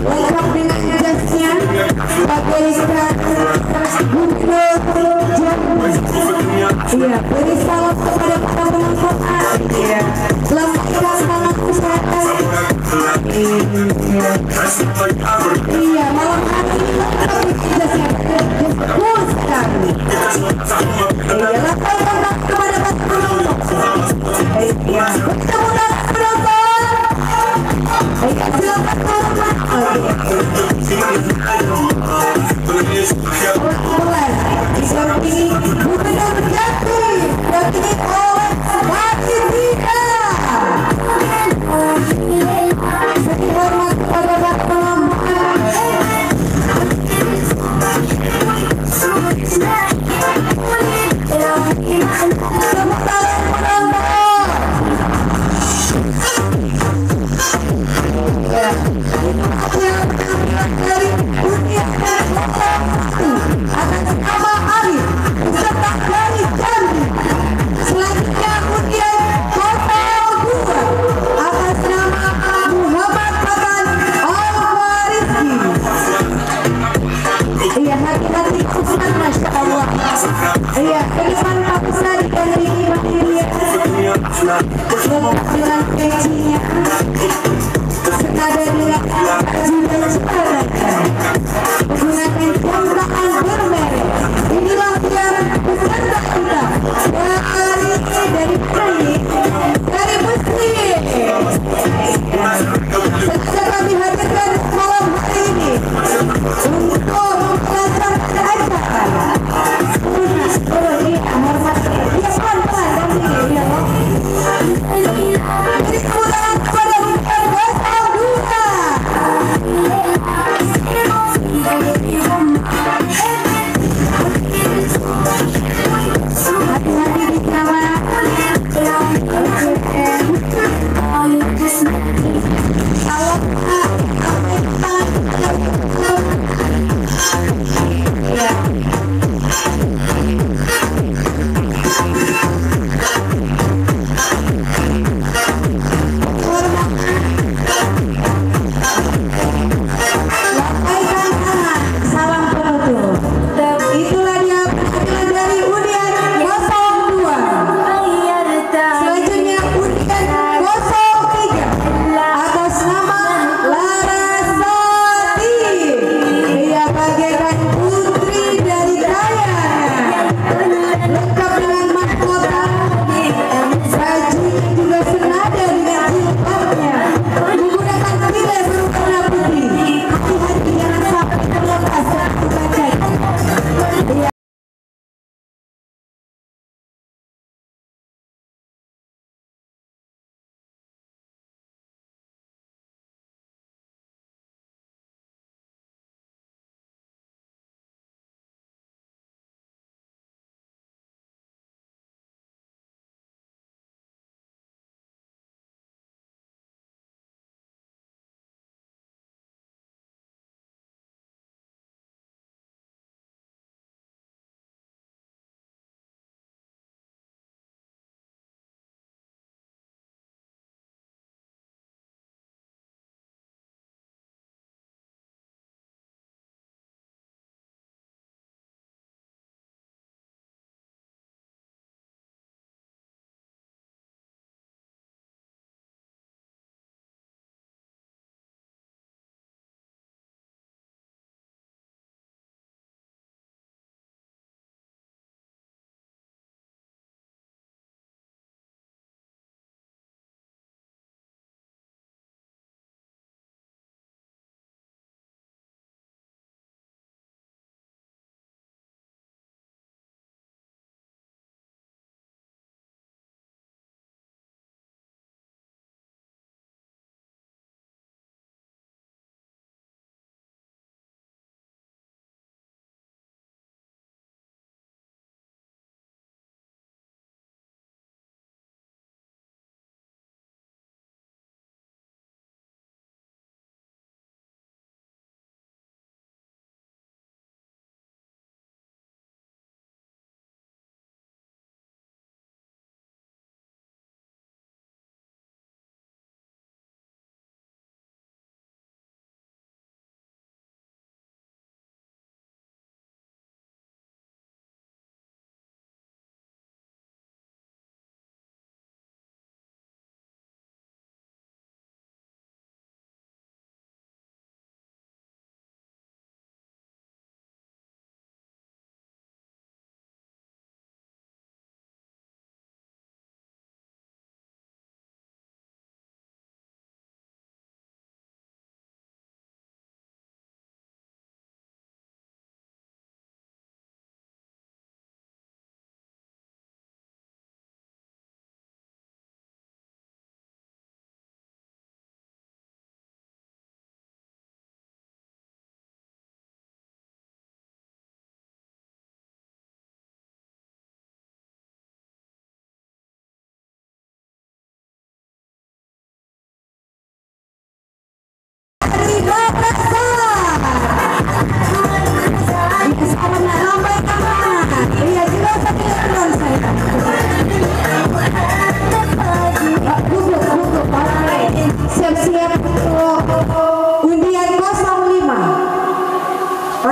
lengkap dengan jasnya bagaikan gubernur Jambi. Iya, beri salam kepada para penonton. Iya, lambaikan salam kesehatan. Iya, malam hari ini lengkap dengan jasnya betul sekali. Iya, lambaikan kepada para penonton. Iya, mudah-mudahan penonton. Iya, silakan teman-teman. Mulai seperti Gubernur Jambi terpilih oleh Wati Rika. Segi hormat kepada para penonton. Tepuk tangan penonton. Dari dunia atas nama Arif peserta dari Jambi. Selanjutnya kemudian kota 2 atas nama Muhammad Hasan Al-Mariski. Iya, hati-hati Ustaz, Masya Allah. Iya, ke depan Pak Ustaz dan Riki Mahiri dengan pecinya senada dengan juga sekarang menggunakan jangkaan bermerek. Inilah yang peserta kita dari Muslim. Sengaja kami hadirkan malam hari ini untuk melaksanakan acara. Ini hormat ya pelan-pelan dan ini ya Allah. Beri tepuk tangan kepada Bukan Gosal Duta. Hati-hati di jalan.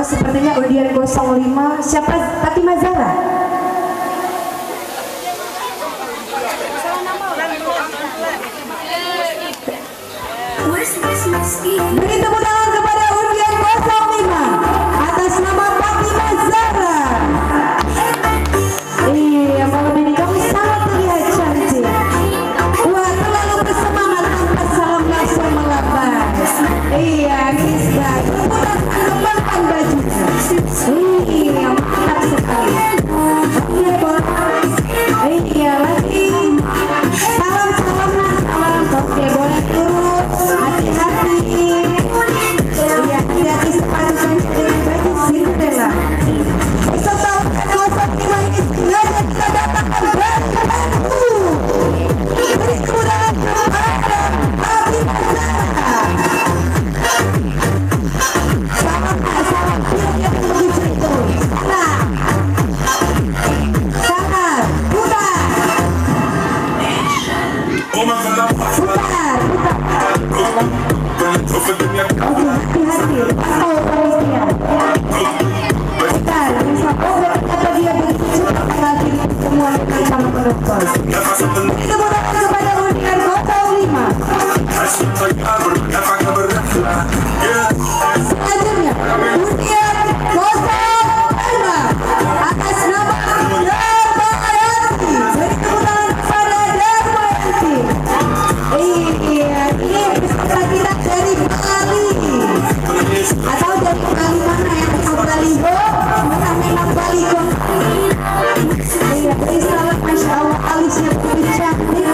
sepertinya undian 05. Siapa? Fatimah Zahra. Beri tepuk tangan kepada undian 05 atas nama Fatimah Zahra. Iya, malam ini kamu sangat terlihat cantik. Wah, terlalu bersemangat tanpa salam langsung melabas. Iya, bisa. Udah kembangkan bajunya. Iya, mantap sekali. Iya, Bon. Iya, lagi. Salam. Oke, boleh turun. Hati-hati. Iya, hati-hati sepatu dengan baju Cinderella. Setelah kosong lima ini sengaja kita datangkan baru. Beri kemudahan kepada Fatimah Zahra. Salam. Dia begitu itu. Salam. Putar. Hati-hati. Oh, perhatian. Putar. Kenapa dia begitu cepat mengakhiri semua sama penonton. Itu mudah kepada undian 05. Selanjutnya undian 05 atas nama Darmayanti. Beri tepuk tangan kepada Darmayanti. Iya, ini peserta kita dari Bali atau dari Bali mana yang tahu Baliho? Memang Bali kok. Iya, beri selamat, masya Allah, alisnya putih cantik.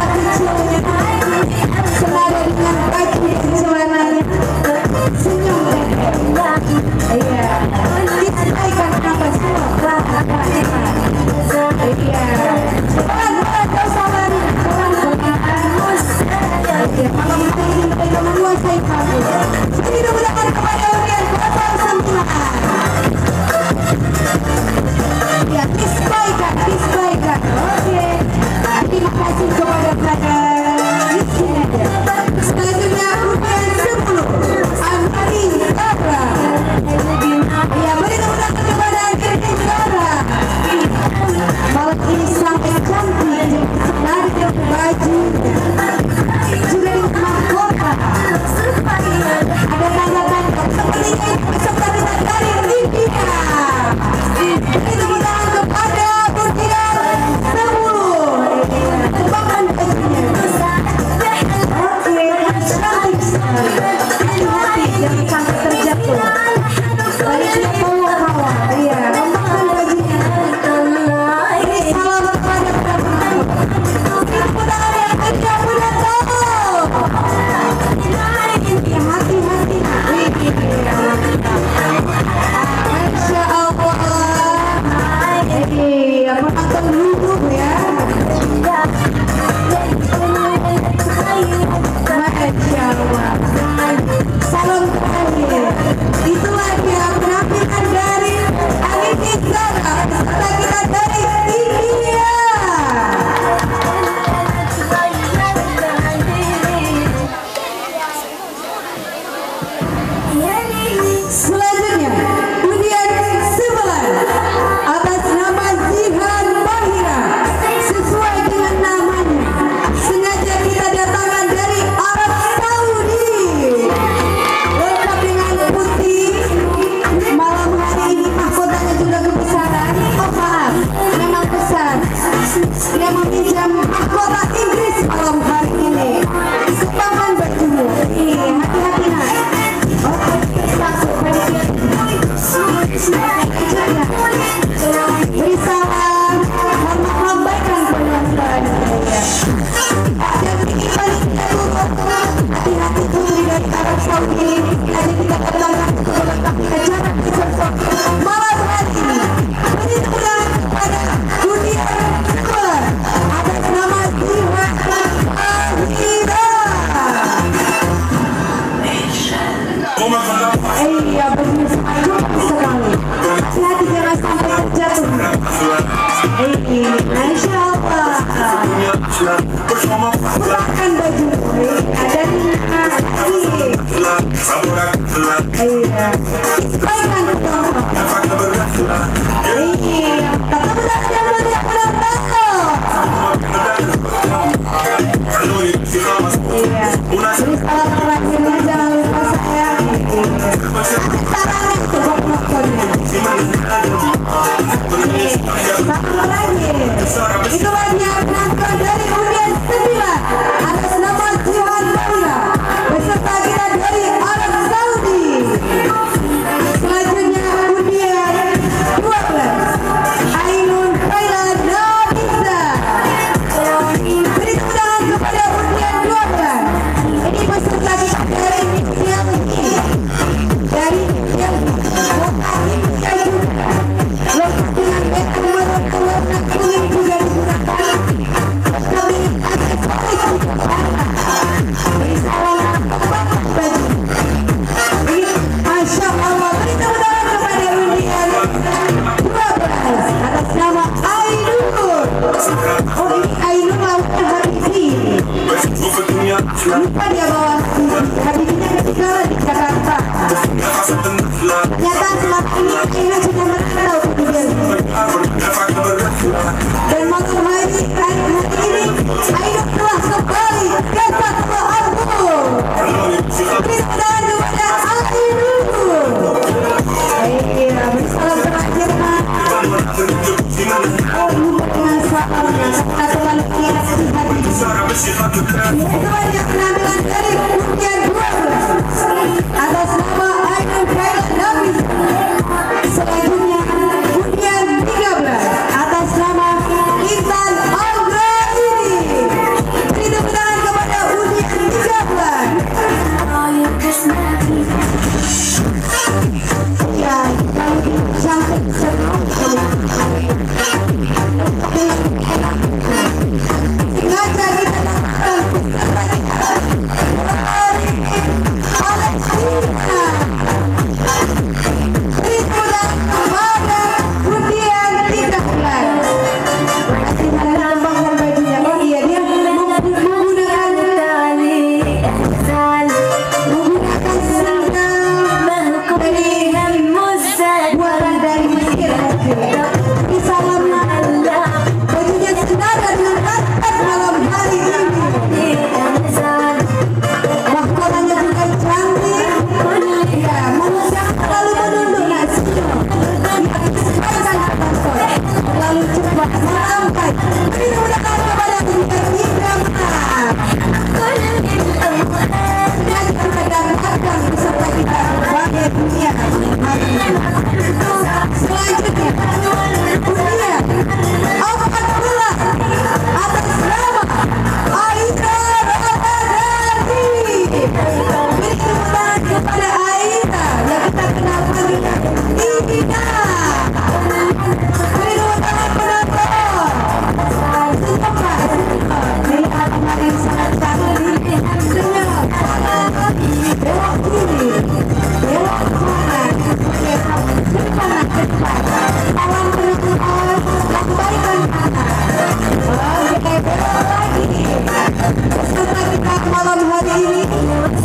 kecilnya senada dengan baju dan celananya, senyum dan iya, disesuaikan apa semua. Iya, pelan-pelan kau sabar, pelan-pelan. Iya, malam hari ini mereka menguasai kamu. Jadi mudah-mudahan kepada undian 09. Ya, disesuaikan. Oke. Terima kasih kepada di sini aja. Selanjutnya undian 10. Antari Tabra. Ya, mudah-mudahan kepada Dirjen Tabra. Malam ini sangat cantik, senada baju, juga di mahkota. Ada tanda-tanda sepertinya peserta kita dari India. Mudah-mudahan kepada undian 10. Terbangkan bajunya. Oke, cantik sekali. Hati-hati jangan sampai terjatuh. Baliknya bawa. Iya, terbangkan bajunya. Ini salam kepada prabu. Mudah-mudahan yang kerja mudah tahu. Ya, hati-hati. Masya Allah. Iya, penonton dulu ya. Masya Allah. Salam terakhir. Itulah dia penampilan dari Aniki Zara, peserta kita dari India. Selanjutnya undian 9 atas nama Zihan Mahira. Sesuai dengan namanya, sengaja kita datangkan dari Arab Saudi. Lengkap dengan putih. Malam hari ini mahkotanya juga kebesaran. Oh maaf, memang besar. Dia meminjam mahkota Inggris malam hari ini. Kembangkan bajumu. Hati-hati nak. Oke, takut panitia. Beri salam, lambaikan penonton. Dan ini panitia dulu. Hati-hati putri dari Arab Saudi. Nanti kita kembangkan acara besok malam hari ini. Penitulah pada dunia luar atas nama Zihan Mahira. Iya, bagus sekali. Hati-hati jangan sampai terjatuh. Masya Allah. Pulangkan baju. Dan iya. Baikkan betul. Iya. Mudah-mudahan yang iya. Beri salam terakhirnya jangan lupa saya. Caranya coba penontonnya. Satu lagi. Itulah dia penonton dari undian 9 atas nama Zihan Mahira, beserta kita dari Arab Saudi. Selanjutnya undian 12 Ainun Khaila Nabisa. Beri tangan kepada undian 12. Ini peserta kita dari India, dari India, India juga. Lengkap dengan beta warna kuning juga digunakan. Kami akan beri salam baju. Masya Allah. Beri tangan kepada undian 12 atas nama Ainun. Oh, ini Ainun lautnya Habibi. Lupa dia bawa Habibinya ketinggalan di Jakarta. Ternyata selama ini Ainun sudah merantau ke dunia. Dan malam hari ini Ainun telah kembali ke Satu Album. Beri tangan kepada Ainun. Iya, bersalam terakhir Mas. Oh, lupa dengan salamnya. Satu lagi yang hati-hati. Itu banyak penampilan dari undian 12 atas nama Ainun Khaila Nabisa. Selanjutnya undian 13 atas nama Intan Anggraini. Beri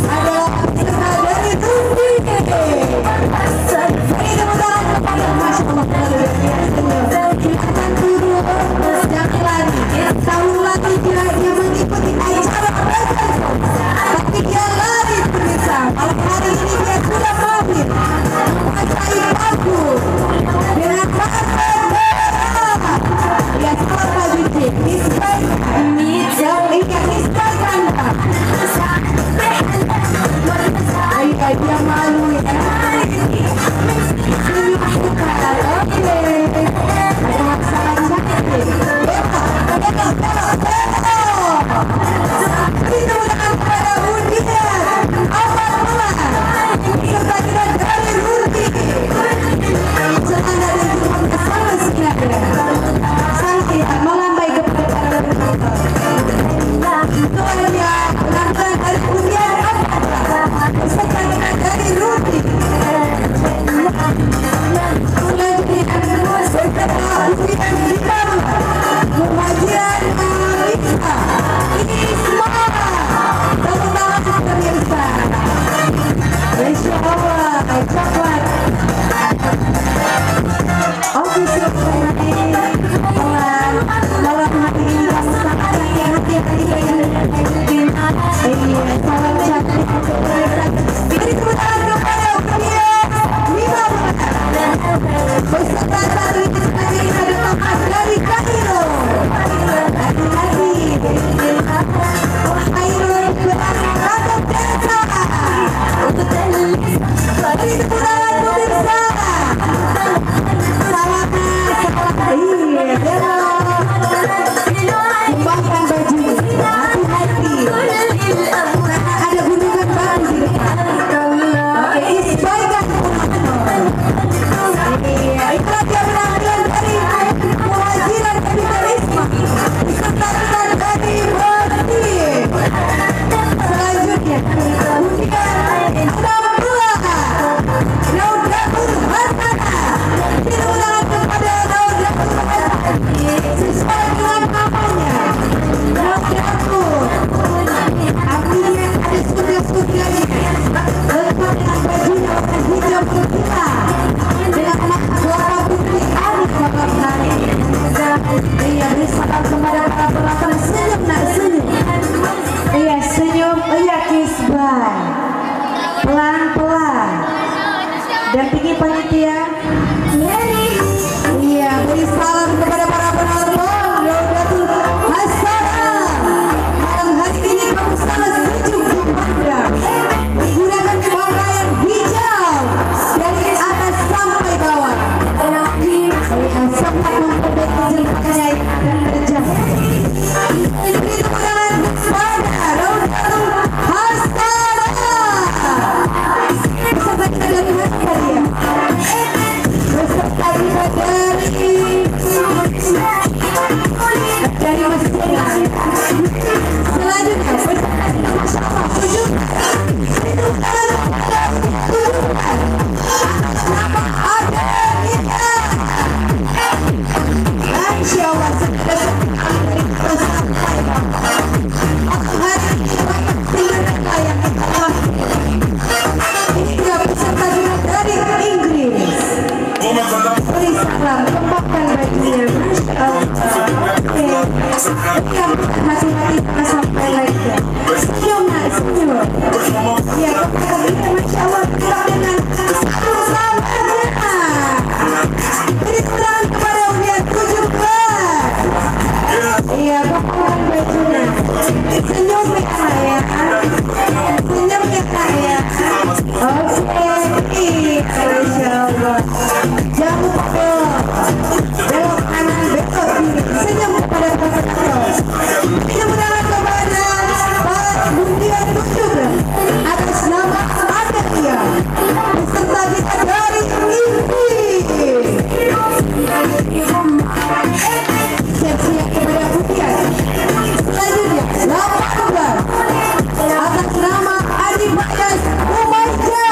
adalah peserta dari Turki. Beri tepuk tangan kepada Masya Allah luar biasa. Akan turun jangan lari. Tahun lalu dia mengikuti acara tapi dia lari pemirsa. Malam hari ini dia sudah mahir menguasai paku dengan pasar merah. Dia sangat wajib Isbai dia malu ya. Senyum suka. Oke. Ada masalah cantik. Itu dengan kepada undian awal-awal serta kita dari Turki. Jangan ada yang sama sekali. Santai melambai kepada para penonton. Itu hanya penampilan dari undian serta kita dari Turki. Selanjutnya setelah undian ditambah kebahagiaan Alisa Isma. Tepuk tangan pemirsa. Insya Allah coklat. Oke semuanya malam hari ini sangat hati-hati salam cantik beri tepuk tangan kepada Unia Mima beserta satu ini adalah dari Kairo. Hati-hati Kairo berangkat desa. Beri tepuk tangan pemirsa. Kembangkan baju, hati-hati karena ada gunungan baru di depan. Oke, isbaikan itulah dia penampilan dari Muhajiran Kapitalisme beserta dari Boti. Selanjutnya undian 16 Raudatul Hasanah. Diulang kepada Raudatul Hasanah sesuai dengan namanya. Raudatul artinya ada surga-surganya, lengkap dengan bajunya warna hijau putih dengan warna putih alis malam hari. Ia beri salam kepada para penonton. Senyum nak senyum. Iya senyum. Iya kisbah pelan-pelan. Dampingi panitia. Iya beri salam kepada para penonton. Raudatul Hasanah. Malam hari ini kamu sangat sejuk dipandang. Menggunakan pakaian hijau dari atas sampai bawah. Sempat memperbaiki jilbabnya dan berjaya. Beri tepuk tangan kepada Raudatul Hasanah. Beserta kita dari Hasanah dia. Beserta kita dari Mesir. Selanjutnya beserta kita bersama tujuh. Itu nama ada kita. Insya Allah segera dari kita sampai hari ini banyak tindakan yang kita lakukan. Ini juga beserta juga dari Inggris. Beri salam, kembangkan bajunya. Masya Allah. Oke. Hati-hati sampai lagi. Senyum nak, senyum. Ya, kita Masya Allah kita dengan satu salamnya. Beri salam kepada Unia 17. Iya, kembangkan bajunya. Senyum ya saya. Senyum ya saya. Oke. Masya Allah. Jauh belok kanan belok kiri. Senyum kepada penonton. Semoga kepada Pak Undian 17 atas nama Aditya beserta kita dari Inggris. Siap-siap kepada undian. Selanjutnya 18 atas nama Adi Bagas Umayya.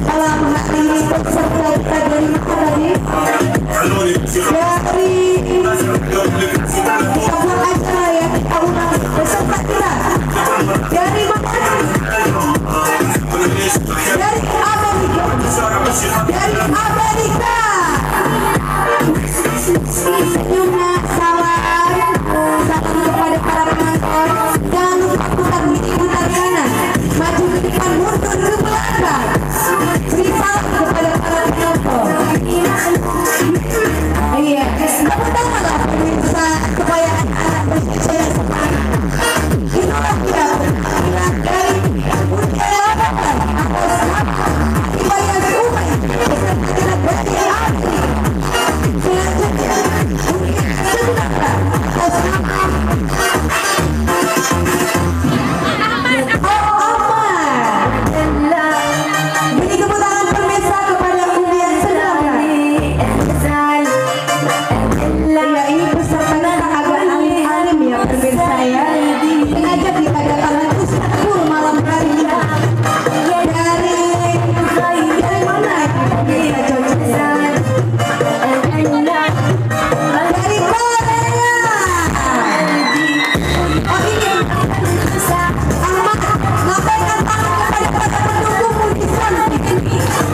Malam hari ini peserta kita dari mana tadi? Dari kampung acara ya, kita ulang peserta kita dari mana? Dari Amerika. Dari Amerika. Senyumnya salam kepada para penonton. Jangan lupa putar kanan, maju ke depan, mundur ke belakang. Beri salam kepada para penonton. Iya, tepuk tangan lah pemirsa supaya anak-anak bersemangat semangat. Itulah dia penampilan dari Ujian Lapangan atau Sama Ibadah Umay beserta dengan Bati Asri. Selanjutnya Ujian Sebenarnya atau Sama beri tepuk tangan pemirsa kepada Ujian Sebenarnya. Ya, ini pesertanya agak alim-alim ya pemirsa ya. Sengaja kita datangkan Ustaz Pur malam hari ini. Dari mana kita cocoknya? Dari Korea. Oh ini Ahmad, lambaikan tangan kepada para pendukungmu di sana.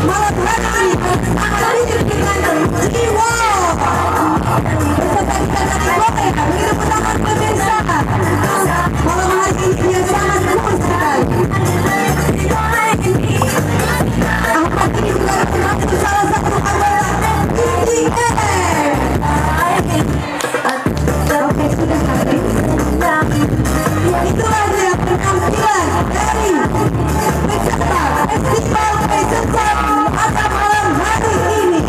Malam hari ini hadir dengan jiwa. Peserta kita dari Korea, beri tepuk tangan pemirsa. Malam hari ini dia sangat cool sekali. Ahmad ini juga termasuk salah satu anggota BTS. Oke, sudah sampai. Itulah dia penampilan dari peserta festival peserta pada malam hari ini.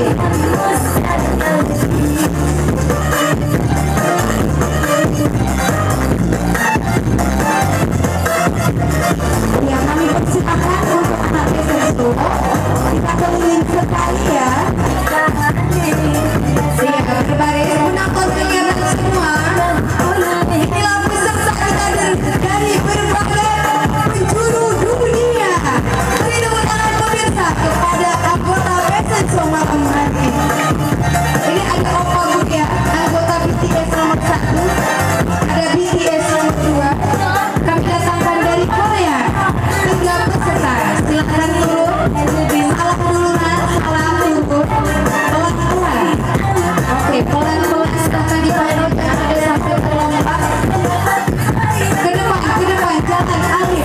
Ya, kami persilakan untuk anak peserta kita keliling sekali ya. Iya, berbaris menonton kelihatan semua. Inilah peserta kita dari berbagai penjuru dunia. Beri tepuk tangan pemirsa kepada anggota Fashion Show malam hari ini. Ini ada Opa Bud ya, anggota BTS nomor 1, ada BTS nomor 2. Kami datangkan dari Korea. 3 peserta. Silakan turun. Salam duluan, salam turun. Pelan-pelan. Oke, pelan-pelan silahkan dipandu, jangan ada sampai terlompat. Ke depan, jangan alih.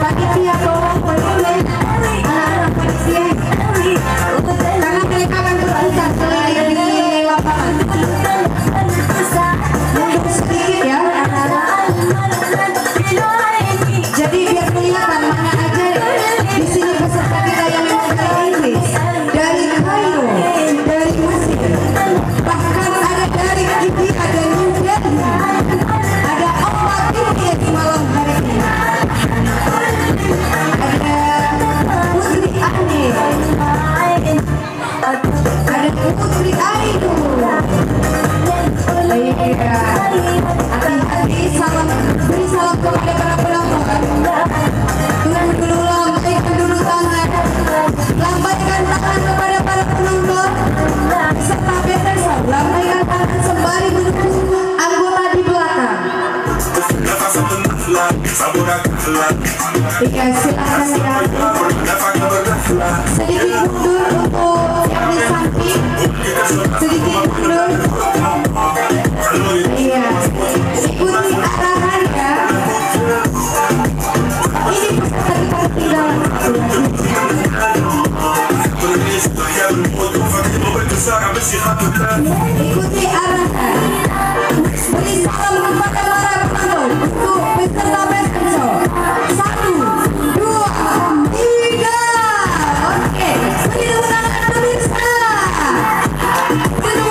Panitia tolong anak-anak panitia. Karena mereka akan berpisah selain di lapangan. Mundur sedikit ya. Jadi biar kelihatan mana aja di sini peserta kita yang memang dari Inggris, dari Kairo, dari Mesir, bahkan ada dari India, ada New Delhi, ada Opa BTS malam hari ini, ada Putri Ani, ada Putri Ainur. Iya, hati-hati, beri salam kepada para penonton. Tunggu dulu, lambaikan dulu tangan. Lambaikan tangan kepada para penonton. Serta peserta, lambaikan tangan sembari mendukung anggota di belakang. Iya, silakan ya. Sedikit mundur untuk yang di samping. Sedikit mundur. Iya, ikuti arahan ya. Ini peserta kita ketinggalan. Ikuti arahan. Beri salam kepada para penonton untuk peserta Fashion Show. 1, 2, 3. Oke, beri tepuk tangan pemirsa. Beri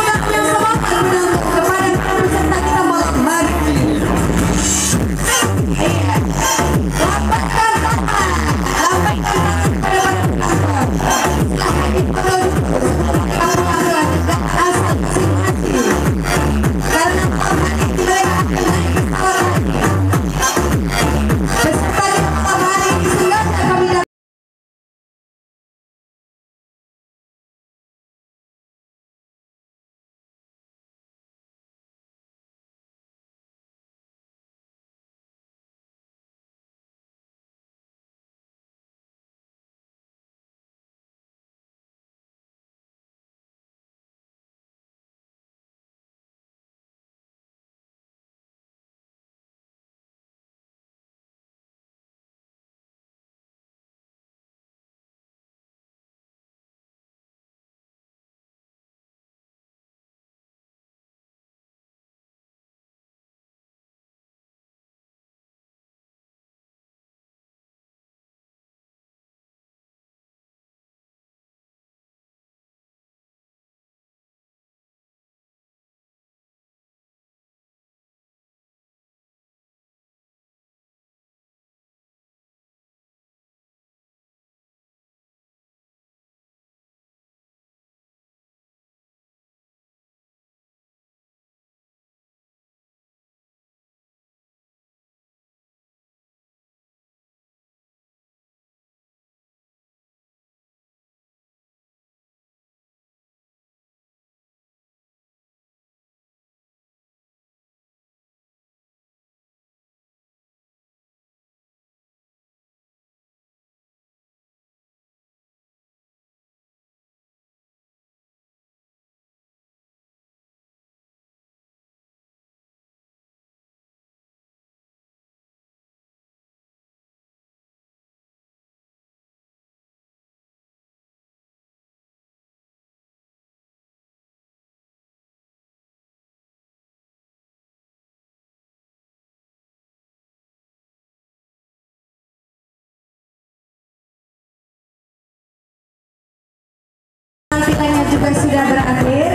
juga sudah berakhir.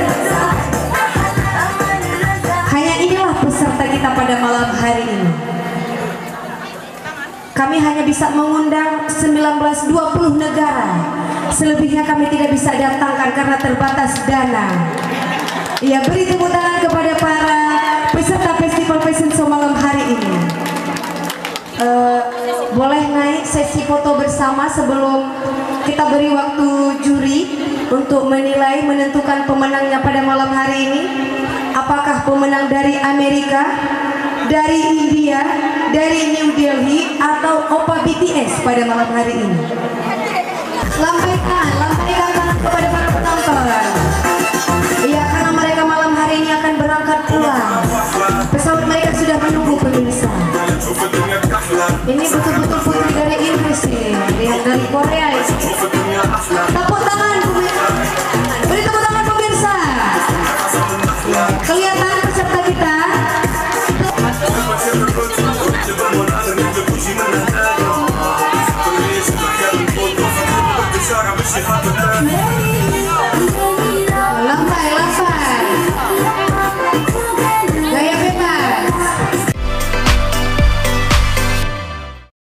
Hanya inilah peserta kita pada malam hari ini. Kami hanya bisa mengundang 19-20 negara. Selebihnya kami tidak bisa datangkan karena terbatas dana. Ya, beri tepuk tangan kepada para peserta Festival Fashion Show malam hari ini. Boleh naik sesi foto bersama sebelum kita beri waktu juri untuk menilai, menentukan pemenangnya pada malam hari ini. Apakah pemenang dari Amerika, dari India, dari New Delhi, atau Oppa BTS pada malam hari ini? Lambaikan tangan kepada para penonton. Iya, karena mereka malam hari ini akan berangkat pulang. Pesawat mereka sudah menunggu pemirsa. Ini betul-betul putri dari Inggris ini, dari Korea ini. Tepuk tangan pemirsa. Beri tepuk tangan pemirsa. Kelihatan peserta kita.